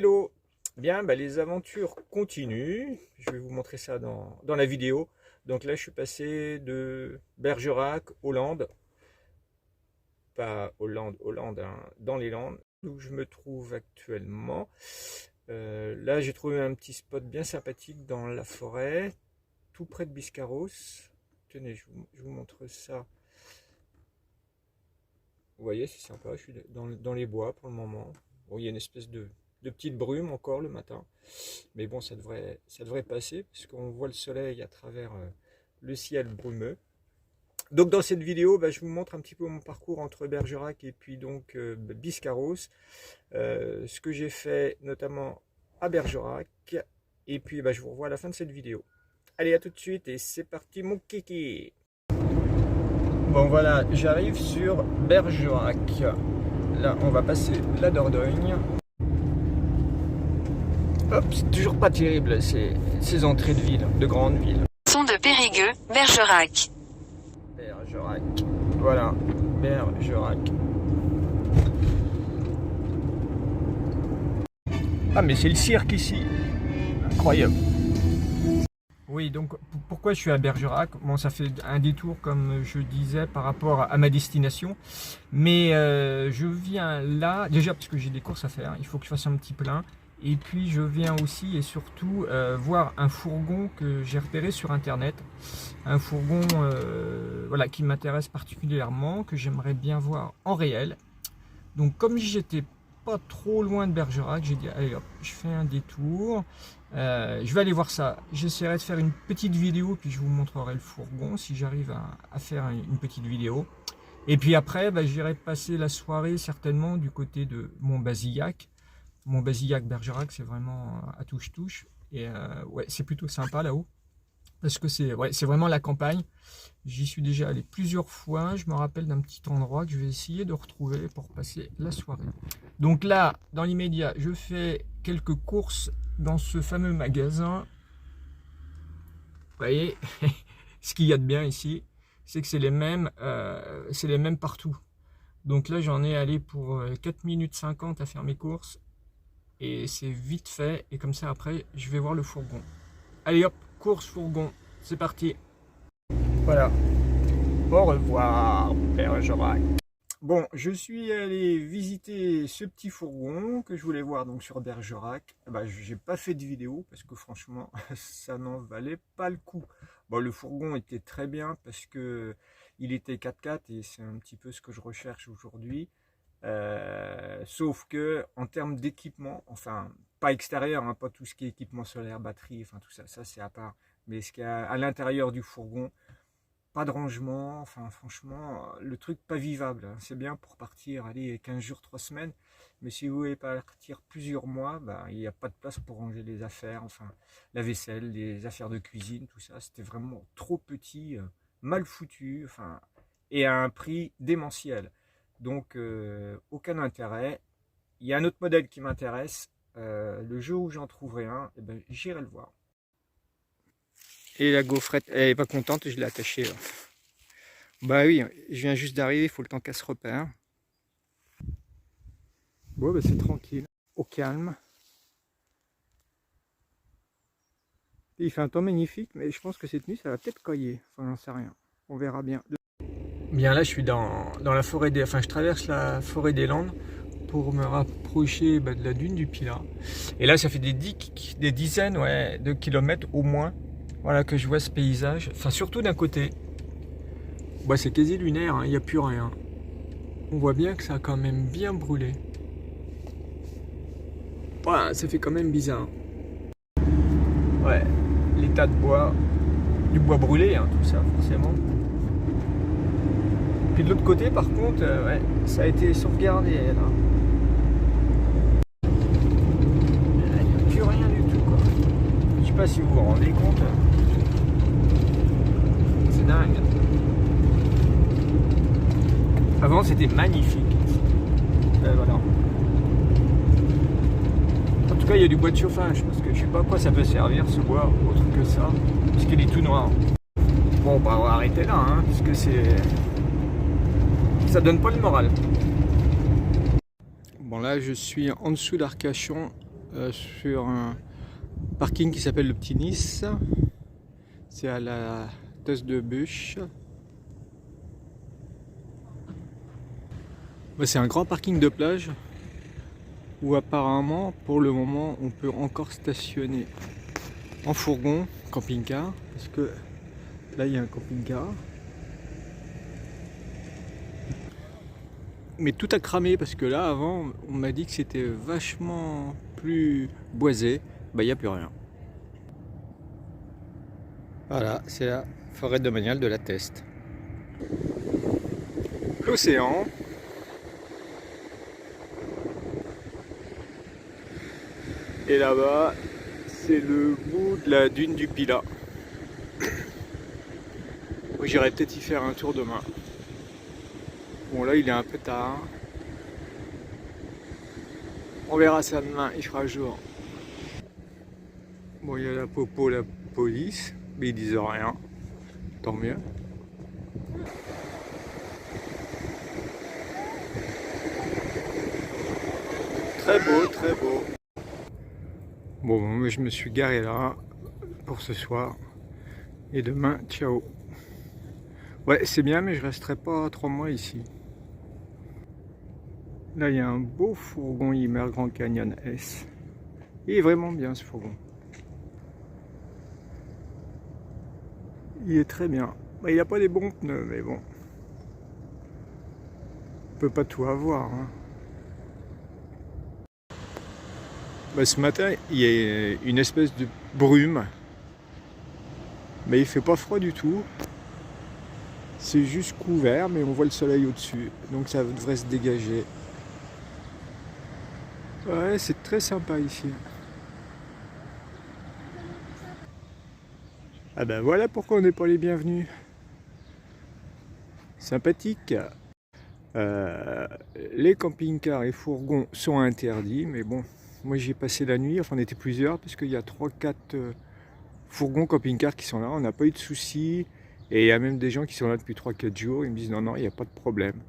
Hello! Bien, les aventures continuent. Je vais vous montrer ça dans la vidéo. Donc là, je suis passé de Bergerac, Hollande, pas Hollande, hein, dans les Landes, où je me trouve actuellement. Là, j'ai trouvé un petit spot bien sympathique dans la forêt, tout près de Biscarros. Tenez, je vous montre ça. Vous voyez, c'est sympa, je suis dans les bois pour le moment. Bon, il y a une espèce de petite brume encore le matin. Mais bon, ça devrait passer, puisqu'on voit le soleil à travers le ciel brumeux. Donc dans cette vidéo, je vous montre un petit peu mon parcours entre Bergerac et puis donc Biscarros. Ce que j'ai fait notamment à Bergerac. Et puis je vous revois à la fin de cette vidéo. Allez, à tout de suite et c'est parti mon kiki. Bon voilà, j'arrive sur Bergerac. Là, on va passer la Dordogne. Hop, c'est toujours pas terrible ces entrées de ville, de grandes villes. Son de Périgueux, Bergerac. Bergerac. Voilà, Bergerac. Ah mais c'est le cirque ici. Incroyable. Oui, donc pourquoi je suis à Bergerac? Bon, ça fait un détour, comme je disais, par rapport à ma destination. Mais je viens là, déjà parce que j'ai des courses à faire, il faut que je fasse un petit plein. Et puis je viens aussi et surtout voir un fourgon que j'ai repéré sur internet. Un fourgon voilà, qui m'intéresse particulièrement, que j'aimerais bien voir en réel. Donc comme j'étais pas trop loin de Bergerac, j'ai dit allez hop, je fais un détour. Je vais aller voir ça. J'essaierai de faire une petite vidéo, puis je vous montrerai le fourgon si j'arrive à faire une petite vidéo. Et puis après, j'irai passer la soirée certainement du côté de Montbazillac. Montbazillac Bergerac, c'est vraiment à touche-touche. Et ouais, c'est plutôt sympa là-haut. Parce que c'est vraiment la campagne. J'y suis déjà allé plusieurs fois. Je me rappelle d'un petit endroit que je vais essayer de retrouver pour passer la soirée. Donc là, dans l'immédiat, je fais quelques courses dans ce fameux magasin. Vous voyez, ce qu'il y a de bien ici, c'est que c'est les mêmes partout. Donc là, j'en ai allé pour 4 minutes 50 à faire mes courses. Et c'est vite fait. Et comme ça, après, je vais voir le fourgon. Allez hop, course fourgon. C'est parti. Voilà. Au revoir, Bergerac. Bon, je suis allé visiter ce petit fourgon que je voulais voir donc sur Bergerac. J'ai pas fait de vidéo parce que franchement, ça n'en valait pas le coup. Bon, le fourgon était très bien parce que il était 4x4 et c'est un petit peu ce que je recherche aujourd'hui. Sauf que en termes d'équipement, enfin pas extérieur, hein, pas tout ce qui est équipement solaire, batterie, enfin tout ça, c'est à part. Mais ce qu'il y a à l'intérieur du fourgon, pas de rangement, enfin franchement, le truc pas vivable. Hein. C'est bien pour partir, allez, 15 jours, 3 semaines. Mais si vous voulez partir plusieurs mois, il n'y a pas de place pour ranger les affaires, enfin la vaisselle, les affaires de cuisine, tout ça. C'était vraiment trop petit, mal foutu, enfin, et à un prix démentiel. Donc aucun intérêt. Il y a un autre modèle qui m'intéresse. Le jour où j'en trouverai un, j'irai le voir. Et la gaufrette, elle est pas contente, je l'ai attachée. Là. Bah oui, je viens juste d'arriver, il faut le temps qu'elle se repère. Bon, c'est tranquille, au calme. Et il fait un temps magnifique, mais je pense que cette nuit, ça va peut-être cailler. Enfin, j'en sais rien. On verra bien. Bien là, je suis dans la forêt des... Enfin, je traverse la forêt des Landes pour me rapprocher de la dune du Pilat. Et là, ça fait des dizaines de kilomètres au moins. Voilà que je vois ce paysage. Enfin, surtout d'un côté. C'est quasi lunaire, hein, il n'y a plus rien. On voit bien que ça a quand même bien brûlé. Ouais, ça fait quand même bizarre. Ouais, l'état de bois, du bois brûlé, hein, tout ça, forcément. Puis de l'autre côté, par contre, ouais, ça a été sauvegardé. Là. Il n'y a plus rien du tout, quoi. Je sais pas si vous vous rendez compte. C'est dingue. Avant, c'était magnifique. Voilà. En tout cas, il y a du bois de chauffage, parce que je sais pas à quoi ça peut servir, ce bois, autre que ça, parce qu'il est tout noir. Bon, on va arrêter là, hein, parce que ça donne pas le moral. Bon, là, je suis en dessous d'Arcachon, sur un parking qui s'appelle le Petit Nice. C'est à la Tasse de Bûche. C'est un grand parking de plage où apparemment pour le moment on peut encore stationner en fourgon, camping-car, parce que là il y a un camping-car. Mais tout a cramé parce que là avant on m'a dit que c'était vachement plus boisé. Bah il n'y a plus rien. Voilà, c'est la forêt domaniale de la Teste. L'océan. Et là-bas, c'est le bout de la dune du Pilat. J'irai peut-être y faire un tour demain. Bon là il est un peu tard. On verra ça demain, il fera jour. Bon il y a la popo, la police, mais ils disent rien. Tant mieux. Très beau, très beau. Bon, je me suis garé là pour ce soir. Et demain, ciao. Ouais, c'est bien, mais je resterai pas 3 mois ici. Là, il y a un beau fourgon Ymer Grand Canyon S. Il est vraiment bien ce fourgon. Il est très bien. Bah, il n'a pas des bons pneus, mais bon. On peut pas tout avoir. Hein. Bah, ce matin, il y a une espèce de brume. Mais il fait pas froid du tout. C'est juste couvert, mais on voit le soleil au-dessus. Donc ça devrait se dégager. Ouais, c'est très sympa ici. Ah ben voilà pourquoi on n'est pas les bienvenus. Sympathique. Les camping-cars et fourgons sont interdits, mais bon, moi j'ai passé la nuit, enfin on était plusieurs, parce qu'il y a 3-4 fourgons camping-cars qui sont là, on n'a pas eu de soucis, et il y a même des gens qui sont là depuis 3-4 jours, ils me disent non, il n'y a pas de problème.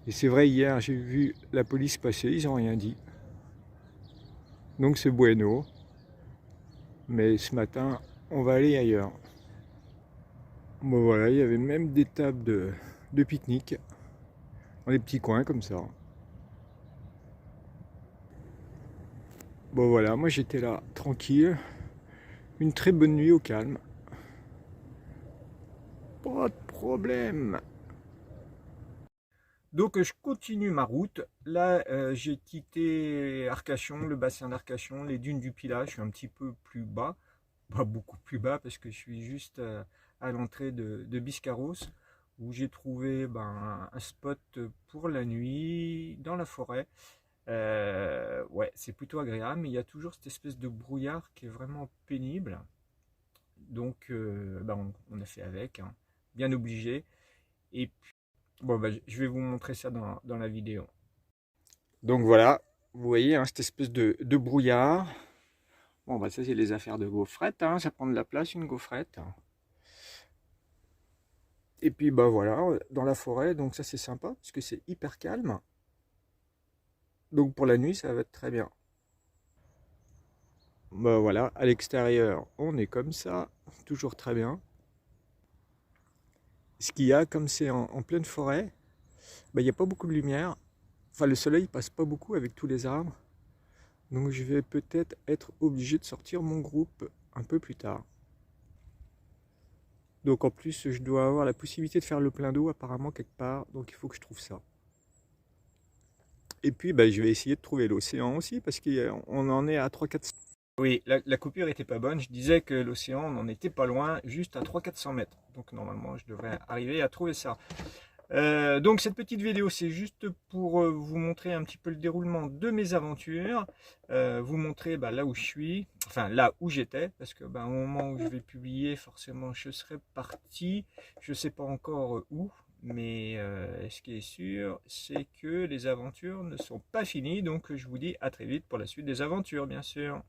Et c'est vrai, hier j'ai vu la police passer, ils n'ont rien dit. Donc c'est bueno, mais ce matin, on va aller ailleurs. Bon voilà, il y avait même des tables de pique-nique, dans des petits coins comme ça. Bon voilà, moi j'étais là, tranquille. Une très bonne nuit au calme. Pas de problème. Donc je continue ma route. Là j'ai quitté Arcachon, le bassin d'Arcachon, les dunes du Pilat. Je suis un petit peu plus bas. Pas beaucoup plus bas parce que je suis juste à l'entrée de Biscarrosse, où j'ai trouvé un spot pour la nuit dans la forêt. Ouais, c'est plutôt agréable, mais il y a toujours cette espèce de brouillard qui est vraiment pénible. Donc on a fait avec, hein, bien obligé. Et puis, je vais vous montrer ça dans la vidéo. Donc voilà, vous voyez hein, cette espèce de brouillard. Bon ça c'est les affaires de gaufrette, hein, ça prend de la place une gaufrette. Et puis voilà, dans la forêt, donc ça c'est sympa parce que c'est hyper calme. Donc pour la nuit ça va être très bien. Voilà, à l'extérieur on est comme ça, toujours très bien. Ce qu'il y a, comme c'est en pleine forêt, il n'y a pas beaucoup de lumière. Enfin le soleil passe pas beaucoup avec tous les arbres. Donc je vais peut-être être obligé de sortir mon groupe un peu plus tard. Donc en plus je dois avoir la possibilité de faire le plein d'eau apparemment quelque part, donc il faut que je trouve ça. Et puis je vais essayer de trouver l'océan aussi parce qu'on en est à 3-400. Oui, la coupure était pas bonne, je disais que l'océan on n'en était pas loin, juste à 300-400 mètres. Donc normalement je devrais arriver à trouver ça. Donc cette petite vidéo c'est juste pour vous montrer un petit peu le déroulement de mes aventures, vous montrer là où je suis, enfin là où j'étais, parce que au moment où je vais publier forcément je serai parti, je sais pas encore où, mais ce qui est sûr c'est que les aventures ne sont pas finies, donc je vous dis à très vite pour la suite des aventures bien sûr.